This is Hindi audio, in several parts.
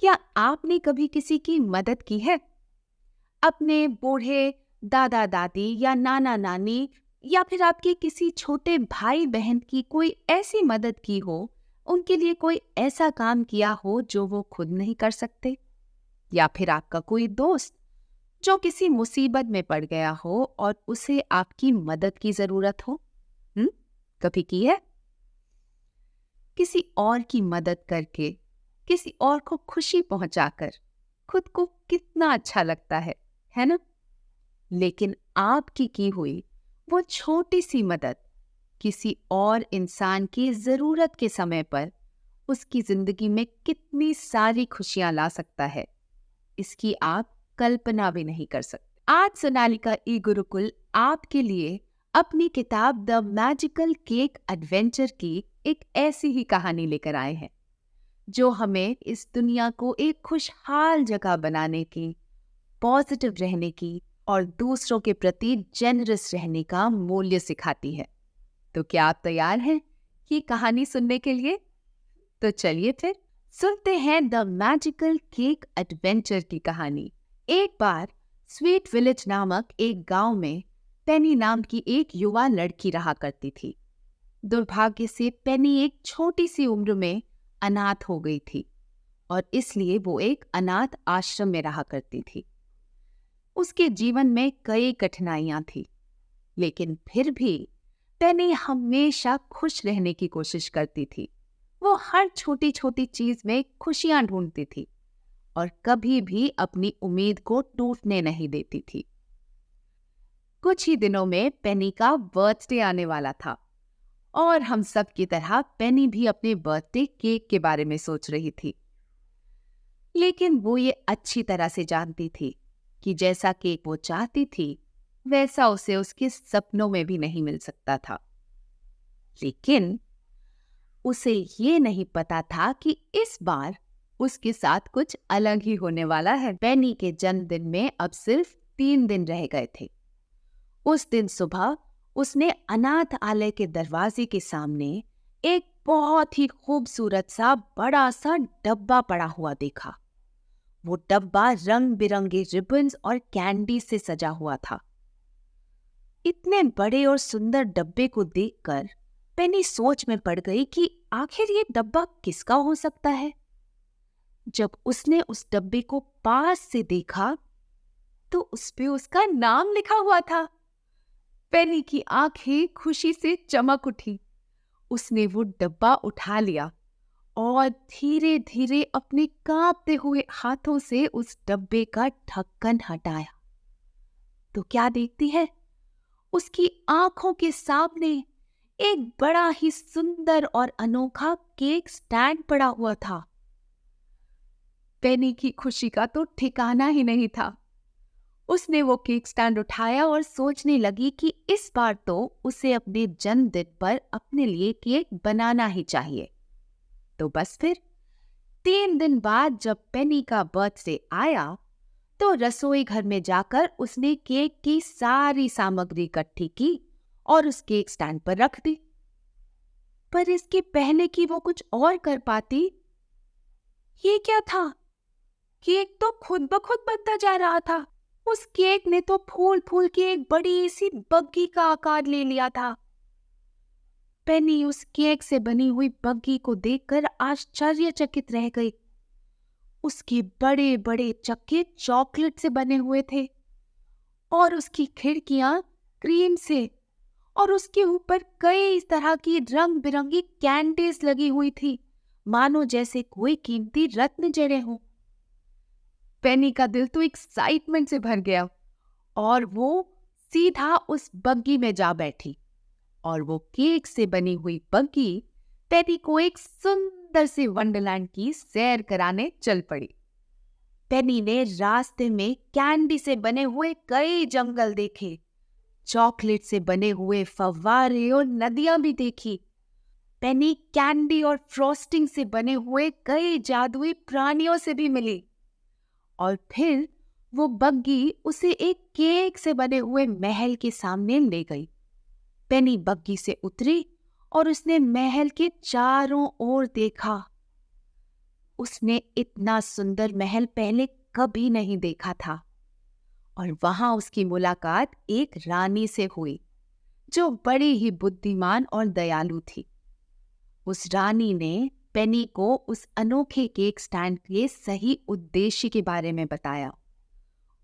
क्या आपने कभी किसी की मदद की है? अपने बूढ़े दादा दादी या नाना नानी या फिर आपके किसी छोटे भाई बहन की कोई ऐसी मदद की हो, उनके लिए कोई ऐसा काम किया हो जो वो खुद नहीं कर सकते? या फिर आपका कोई दोस्त जो किसी मुसीबत में पड़ गया हो और उसे आपकी मदद की जरूरत हो? हम्म, कभी की है? किसी और की मदद करके, किसी और को खुशी पहुंचाकर खुद को कितना अच्छा लगता है ना? लेकिन आपकी की हुई वो छोटी सी मदद किसी और इंसान की जरूरत के समय पर उसकी जिंदगी में कितनी सारी खुशियां ला सकता है, इसकी आप कल्पना भी नहीं कर सकते। आज सोनालिका ई गुरुकुल आपके लिए अपनी किताब द मैजिकल केक एडवेंचर की एक ऐसी ही कहानी लेकर आए हैं जो हमें इस दुनिया को एक खुशहाल जगह बनाने की, पॉजिटिव रहने की और दूसरों के प्रति जेनरस रहने का मूल्य सिखाती है। तो क्या आप तैयार हैं ये कहानी सुनने के लिए? तो चलिए फिर सुनते हैं द मैजिकल केक एडवेंचर की कहानी। एक बार स्वीट विलेज नामक एक गांव में पेनी नाम की एक युवा लड़की रहा करती थी। दुर्भाग्य से पेनी एक छोटी सी उम्र में अनाथ हो गई थी और इसलिए वो एक अनाथ आश्रम में रहा करती थी। उसके जीवन में कई कठिनाइयां थी, लेकिन फिर भी पेनी हमेशा खुश रहने की कोशिश करती थी। वो हर छोटी छोटी चीज में खुशियां ढूंढती थी और कभी भी अपनी उम्मीद को टूटने नहीं देती थी। कुछ ही दिनों में पेनी का बर्थडे आने वाला था और हम सब की तरह पेनी भी अपने बर्थडे केक के बारे में सोच रही थी। लेकिन वो ये अच्छी तरह से जानती थी कि जैसा केक वो चाहती थी वैसा उसे उसके सपनों में भी नहीं मिल सकता था। लेकिन उसे ये नहीं पता था कि इस बार उसके साथ कुछ अलग ही होने वाला है। पेनी के जन्मदिन में अब सिर्फ 3 दिन रह गए थे। उस दिन सुबह उसने अनाथ आलय के दरवाजे के सामने एक बहुत ही खूबसूरत सा बड़ा सा डब्बा पड़ा हुआ देखा। वो डब्बा रंग बिरंगे रिबन्स और कैंडी से सजा हुआ था। इतने बड़े और सुंदर डब्बे को देखकर पेनी सोच में पड़ गई कि आखिर ये डब्बा किसका हो सकता है। जब उसने उस डब्बे को पास से देखा तो उस पे उसका नाम लिखा हुआ था। पेनी की आंखें खुशी से चमक उठी। उसने वो डब्बा उठा लिया और धीरे धीरे अपने कांपते हुए हाथों से उस डब्बे का ढक्कन हटाया। तो क्या देखती है, उसकी आंखों के सामने एक बड़ा ही सुंदर और अनोखा केक स्टैंड पड़ा हुआ था। पेनी की खुशी का तो ठिकाना ही नहीं था। उसने वो केक स्टैंड उठाया और सोचने लगी कि इस बार तो उसे अपने जन्मदिन पर अपने लिए केक बनाना ही चाहिए। तो बस फिर 3 दिन बाद जब पेनी का बर्थडे आया तो रसोई घर में जाकर उसने केक की सारी सामग्री इकट्ठी की और उस केक स्टैंड पर रख दी। पर इसके पहले कि वो कुछ और कर पाती, ये क्या था? केक तो खुद ब खुद बनता जा रहा था। उस केक ने तो फूल फूल के एक बड़ी सी बग्गी का आकार ले लिया था। पेनी उस केक से बनी हुई बग्गी को देखकर आश्चर्यचकित रह गई। उसके बड़े बड़े चक्के चॉकलेट से बने हुए थे और उसकी खिड़कियां क्रीम से, और उसके ऊपर कई तरह की रंग बिरंगी कैंडीज लगी हुई थी, मानो जैसे कोई कीमती रत्न जड़े हों। पेनी का दिल तो एक्साइटमेंट से भर गया और वो सीधा उस बग्गी में जा बैठी और वो केक से बनी हुई बग्गी पेनी को एक सुंदर से वंडरलैंड की सैर कराने चल पड़ी। पेनी ने रास्ते में कैंडी से बने हुए कई जंगल देखे, चॉकलेट से बने हुए फव्वारे और नदियां भी देखी। पेनी कैंडी और फ्रॉस्टिंग से बने हुए कई जादुई प्राणियों से भी मिली और फिर वो बग्गी उसे एक केक से बने हुए महल के सामने ले गई। पेनी बग्गी से उतरी और उसने महल के चारों ओर देखा। उसने इतना सुंदर महल पहले कभी नहीं देखा था और वहां उसकी मुलाकात एक रानी से हुई जो बड़ी ही बुद्धिमान और दयालु थी। उस रानी ने पेनी को उस अनोखे केक स्टैंड के सही उद्देश्य के बारे में बताया।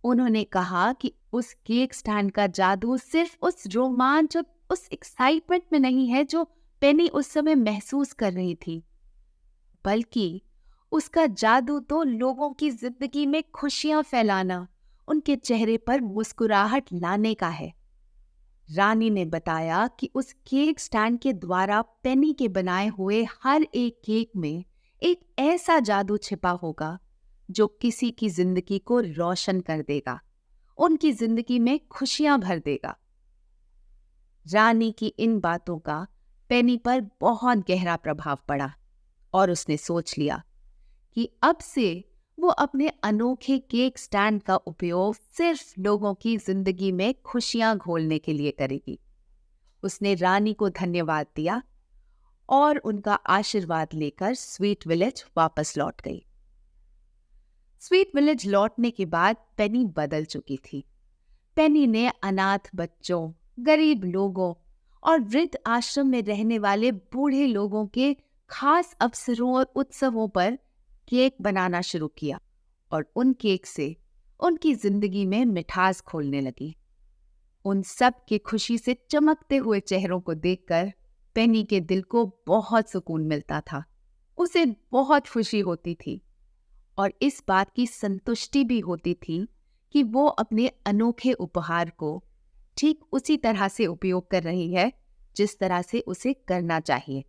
उन्होंने कहा कि उस केक स्टैंड का जादू सिर्फ उस रोमांच और उस एक्साइटमेंट में नहीं है जो पेनी उस समय महसूस कर रही थी, बल्कि उसका जादू तो लोगों की जिंदगी में खुशियां फैलाना, उनके चेहरे पर मुस्कुराहट लाने का है। रानी ने बताया कि उस केक स्टैंड के द्वारा पेनी के बनाए हुए हर एक केक में एक ऐसा जादू छिपा होगा जो किसी की जिंदगी को रोशन कर देगा, उनकी जिंदगी में खुशियां भर देगा। रानी की इन बातों का पेनी पर बहुत गहरा प्रभाव पड़ा और उसने सोच लिया कि अब से वो अपने अनोखे केक स्टैंड का उपयोग सिर्फ लोगों की जिंदगी में खुशियां घोलने के लिए करेगी। उसने रानी को धन्यवाद दिया और उनका आशीर्वाद लेकर स्वीट विलेज वापस लौट गई। स्वीट विलेज लौटने के बाद पेनी बदल चुकी थी। पेनी ने अनाथ बच्चों, गरीब लोगों और वृद्ध आश्रम में रहने वाले बूढ़े लोगों के खास अवसरों और उत्सवों पर केक बनाना शुरू किया और उन केक से उनकी जिंदगी में मिठास खोलने लगी। उन सब के खुशी से चमकते हुए चेहरों को देखकर पेनी के दिल को बहुत सुकून मिलता था। उसे बहुत खुशी होती थी और इस बात की संतुष्टि भी होती थी कि वो अपने अनोखे उपहार को ठीक उसी तरह से उपयोग कर रही है जिस तरह से उसे करना चाहिए।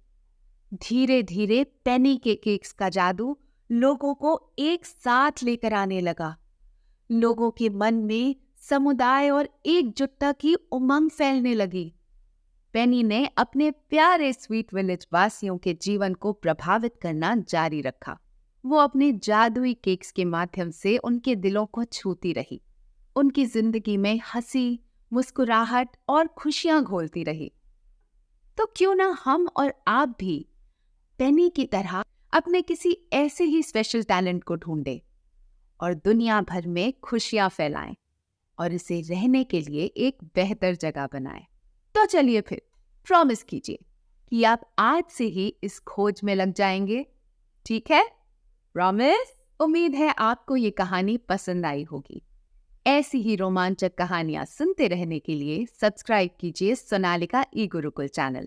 धीरे धीरे पेनी के केक्स का जादू लोगों को एक साथ लेकर आने लगा। लोगों के मन में समुदाय और एकजुटता की उमंग फैलने लगी। पेनी ने अपने प्यारे स्वीट विलेज वासियों के जीवन को प्रभावित करना जारी रखा। वो अपने जादुई केक्स के माध्यम से उनके दिलों को छूती रही, उनकी जिंदगी में हंसी, मुस्कुराहट और खुशियां घोलती रही। तो क्यों ना हम और आप भी पेनी की तरह अपने किसी ऐसे ही स्पेशल टैलेंट को ढूंढें और दुनिया भर में खुशियां फैलाएं और इसे रहने के लिए एक बेहतर जगह बनाएं। तो चलिए फिर प्रॉमिस कीजिए कि आप आज से ही इस खोज में लग जाएंगे, ठीक है? प्रॉमिस। उम्मीद है आपको ये कहानी पसंद आई होगी। ऐसी ही रोमांचक कहानियां सुनते रहने के लिए सब्सक्राइब कीजिए सोनालिका ई गुरुकुल चैनल।